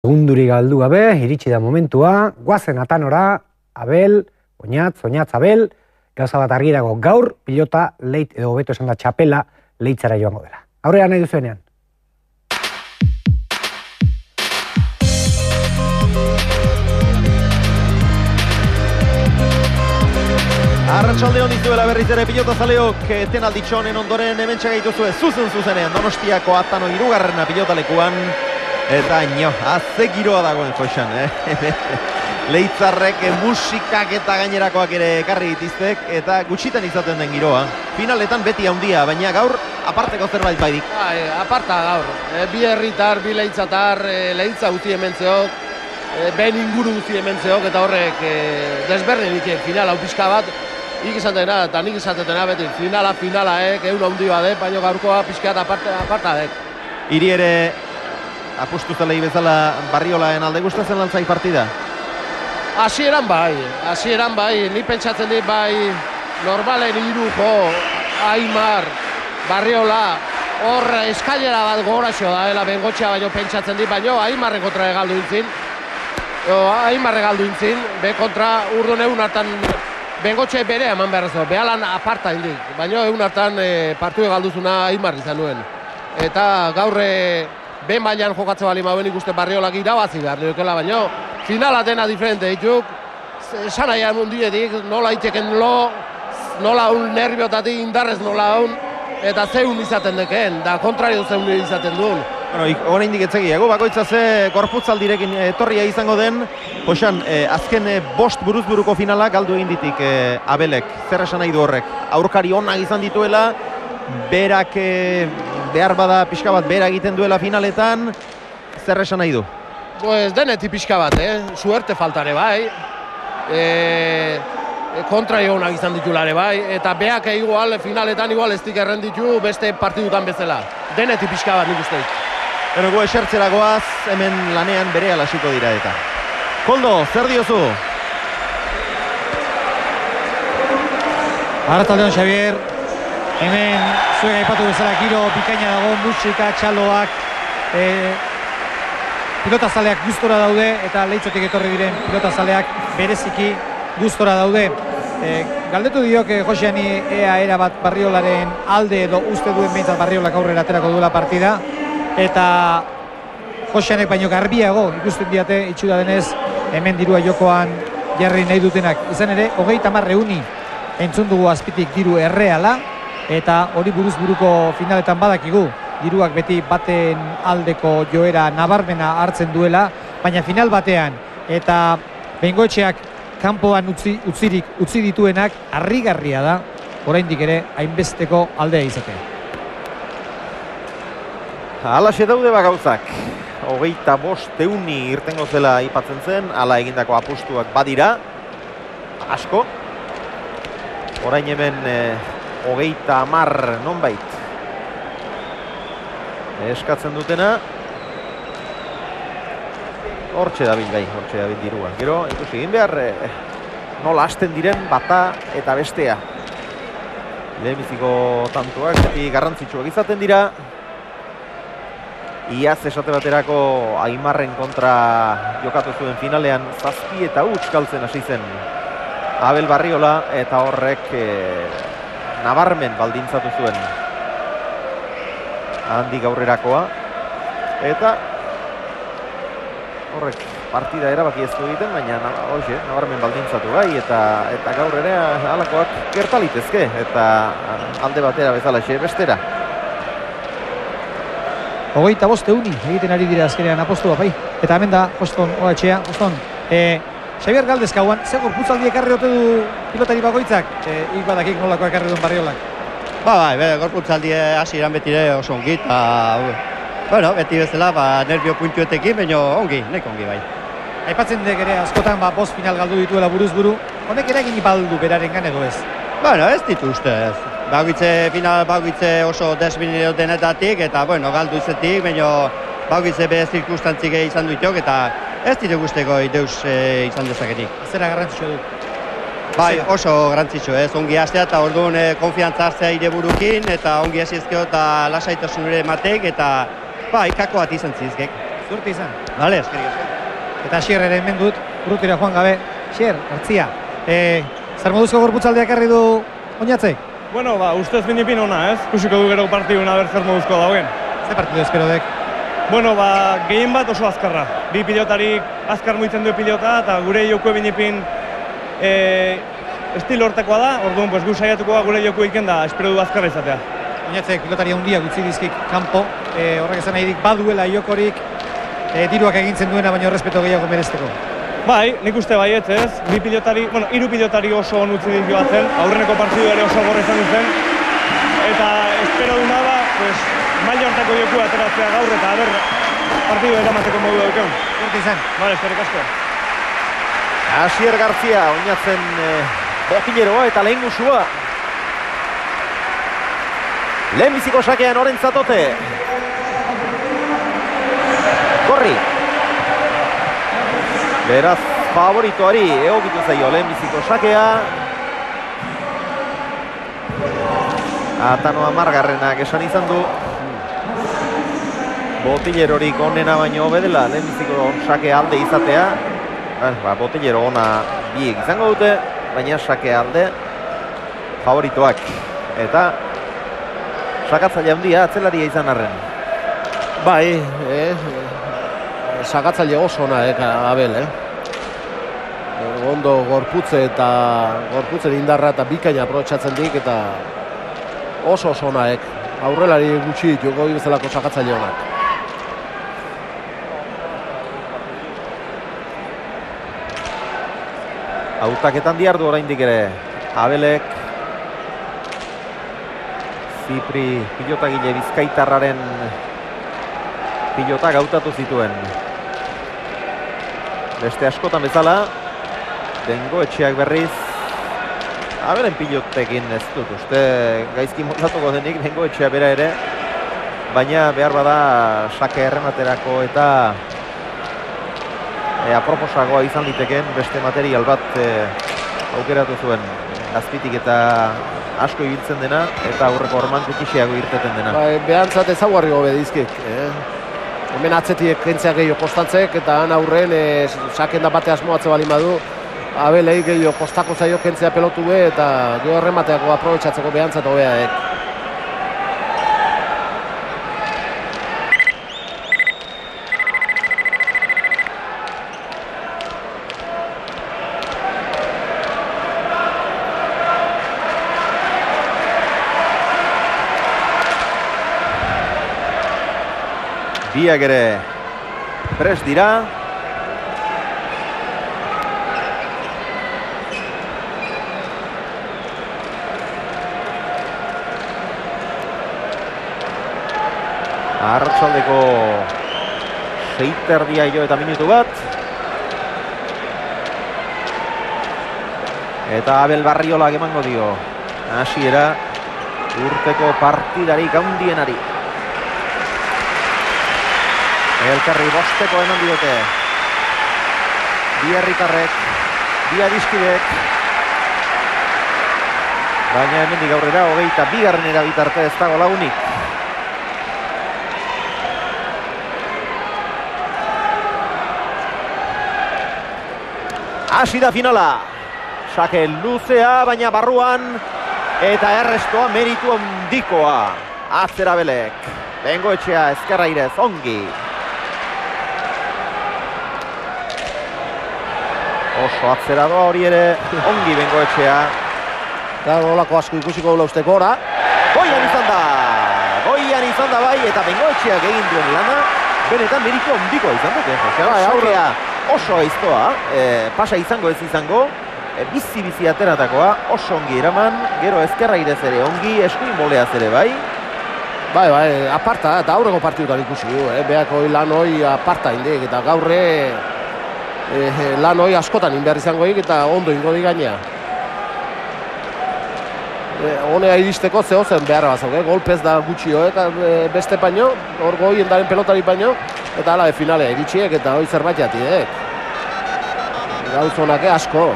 Segunduri galdu gabe, iritsi da momentua, guazen atanora, Abel, Oñatz, Abel, gauza bat argi dago gaur, pilota, leit edo hobeto esan da txapela, leitzara joango dela. Aurrera nahi duzuenean. Arratsalde hon dizuela berriz ere pilota zaleok etenalditxo honen ondoren hemen txagaituzue zuzenean Donostiako Atano 3. pilotalekuan eta ze giroa dagoen Joxan, Leitzarrek musikak eta gainerakoak ere ekarri ditiztek eta gutxitan izaten den giroa. Finaletan beti handia, baina gaur aparteko zerbait baidik. Aparta gaur, bi herritar, bi leitzatar, leitza guzti hemen zeok, ben inguru guzti hemen zeok eta horrek desberdin ikiek final hau pixka bat, ikizatena eta nik izatetena beti finala, egun handi badek, baina gaurkoa pixkat aparta dek. Hiri ere apustu zelei bezala Barriolaen alde gustatzen lantzai partida? Hasieran bai, ni pentsatzen dit bai normalen hiru Aimar, Barriola, hor eskailera bat gogoraxo daela Bengotxea baino pentsatzen dit, baino Aimarren kontra galdu intzin, be kontra urdun egun hartan Bengotxe bere eman behar zo, behalan aparta indik, baino egun hartan partue galduzuna Aimar izan nuen. Eta gaur ben bailan jokatze bali mauen ikuste Barriolak irabazi behar duekela, baino finala dena diferente dituk, esan nahian mundietik, nola itxeken nola un nerviotatik indarrez nola un, eta zeun izaten deken, da kontrario zeun izaten duen. Horein diketzegiago, bakoitza ze korputzaldirekin etorria izango den, Joxan, azken 5 buruzburuko finala galdu egin ditik Abelek, zer esan nahi du horrek? Aurkari onak izan dituela, berak behar bada pixka bat bera egiten duela finaletan, zer esan nahi du? Pues denetik pixka bat, suerte faltare bai, kontraio honak izan ditulare bai, eta beak igual finaletan igual ez dik errenditu beste partidutan bezala. Denetik pixka bat nik usteik. Pero gu esertzera goaz, hemen lanean bere alasiko dira eta. Koldo, zer diozu? Arratsaldeon Xavier, hemen zuek aipatu bezala giro bikaina dago, musika, txaloak, pilotazaleak gustora daude eta Leitzatik etorri diren pilotazaleak bereziki gustora daude. Galdetu diok Joseani ea erabat Barriolaren alde edo uste duen behintzat Barriolak aurrera aterako duela partida eta Joseanek baino garbiago ikusten diate itxura denez hemen dirua jokoan jarri nahi dutenak. Izan ere, 30 euni entzun dugu azpitik diru erreala eta hori buruzburuko finaletan badakigu. Diruak beti baten aldeko joera nabarmena hartzen duela, baina final batean eta Bengoetxeak kanpoan utzi dituenak harrigarria da, oraindik ere hainbesteko aldea izatea. Halaxe daude gauzak. 25 euni irtengo zela aipatzen zen, hala egindako apustuak badira, asko. Orain hemen 30 nonbait eskatzen dutena. Hortxe dabil dirua. Gero, ikusi egin behar, nola hasten diren bata eta bestea. Lehenbiziko tantuak, beti garrantzitsuak izaten dira. Iaz esate baterako Aimarren kontra jokatu zuen finalean 7 eta huts galtzen hasi zen Abel Barriola eta horrek nabarmen baldintzatu zuen handik aurrerakoa eta horrek partida erabaki ez du egiten, baina nabarmen baldintzatu gai eta gaur ere halakoak gertalitezke eta alde batera bezalaxe bestera. 25 euni egiten ari dira azkenean apostua bai. Eta hemen da, Boston Oatxea. Boston, Xavier Galdezkauan, zer gorputzaldi ekarri ote du pilotari bakoitzak? Badakik nolako ekarri duen Barriolak. Bai, gorputzaldi hasieran betire oso ongi, eta bueno, beti bezala, nervio puntuetekin, baina neko ongi bai. Aipatzen dek ere askotan 5 final galdu dituela buruz-buru, honek eragin baldu berarengan edo ez? Bueno, ez ditu ustez. Final baugitze oso desbinero denetatik, eta galdu izetik, baina baugitze bere zirkustantzik izan duitok, eta ez ditu guzteko ideus izan dezaketik. Zera garrantzitsu du? Bai, oso garrantzitsu, ongi hastea eta orduan konfiantza hartzea ire burukin, eta ongi hasiezkeo eta lasaitasun ere matek, eta kako bat izan zizkek. Zuerte izan. Bale, eskerrik asko. Eta Xier ere hemen dut, urrutira joan gabe. Xier, Gartzia. Zer moduzko gorputzaldeak herri du Oñatzek? Bueno, ustez binipin ona, ez? Kusiko du gero partiduna ber zer moduzko dauen. Ze partidu espero dek? Bueno, gehien bat oso azkarra. Bi pilotarik azkar muitzen du pilota, eta gure jokue binipin estilo hortekoa da, orduan, gu saiatuko gure jokue iken da, espero du azkarra izatea. Oñatzek pilotaria handiak utzi dizkik kanpo, horrek esan nahi dik baduela jokorik, diruak egintzen duena, baina respeto gehiago merezteko. Bai, nik uste baiet, ez? Hiru pilotari oso on utzi ditu batzen, aurreneko partidu ere oso gorra izan duzen, eta espero duna da, maila hortako joku ateratzea gaur eta aber partidu eramateko modu daukeun. Zuerte izan. Bale, eskerrik asko. Asier Gartzia, Oñatzen botileroa eta lehen gusua. Lehenbiziko sakean orentzatote. Korri. Beraz, favoritoari egokitu zaio lehenbiziko sakea. Atano amargarrenak esan izan du. Botilerorik onena baino bedela lehenbiziko sake alde izatea. Botilero ona biek izango dute, baina sake alde favoritoak. Eta sakatzaile handia atzelaria izan arren. Bai, sakatzaile oso ona, Abel, ondo gorputze eta gorputzen indarra eta bikaina aprobetxatzen dik eta oso onaek. Aurrelari gutxi joko bezalako sakatzaile onak. Hautaketan diardu oraindik ere. Abelek Zipri pilotagile bizkaitarraren pilotak hautatu zituen. Beste askotan bezala, Bengoetxeak berriz Abelen pilotekin ez dut uste gaizki moldatuko denik Bengoetxea bera ere, baina behar bada sake errematerako eta aproposagoa izan liteken beste material bat aukeratu zuen. Azpitik eta asko ibiltzen dena eta aurreko orman kutixeago irteten dena. Behantzat ezaguarri gobe dizkik. Hemen atzetiek kentzea gehiago kostantzek eta han aurren saken da bate asmoatze bali badu. Abelei gehiago kostako zaio kentzea pelotu be eta geho erremateako aprobetxatzeko behantzat hobeaek. Biak ere prest dira. Arratsaldeko 6:30 jo eta minutu bat. Eta Abel Barriolak emango dio hasiera urteko partidarik handienari. Elkarri bosteko eman diote. Bi herritarrek, bi adiskidek. Baina hemendik aurrera 22. bitarte ez dago lagunik. Hasi da finala. Sake luzea, baina barruan eta errestoa meritu handikoa. Atzera Abelek. Bengoetxea ezkerra irez ongi. Oso atzera doa hori ere, ongi Bengoetxea. Eta olako asko ikusiko gula usteko ora. Goian izan da bai, eta Bengoetxeak egin duen lana, benetan meritu handikoa izan dute. Sakea oso aiztoa, pasa izango ez izango, bizi ateratakoa, oso ongi eraman, gero ezkerra irez ere ongi, eskuin moleaz ere bai. Bai, aparta, eta aurreko partidutan ikusi du, behako lan hoi aparta indik, eta gaurre lan hoi askotan inbehar izangoik eta ondo ingo di gainea. Honea iristeko zehozen behar bazok, golpez da gutxio, eta beste paino, hor goien daren pelotari paino, eta ala finalea iritsiek eta hoi zerbait jati, Gauzonak asko.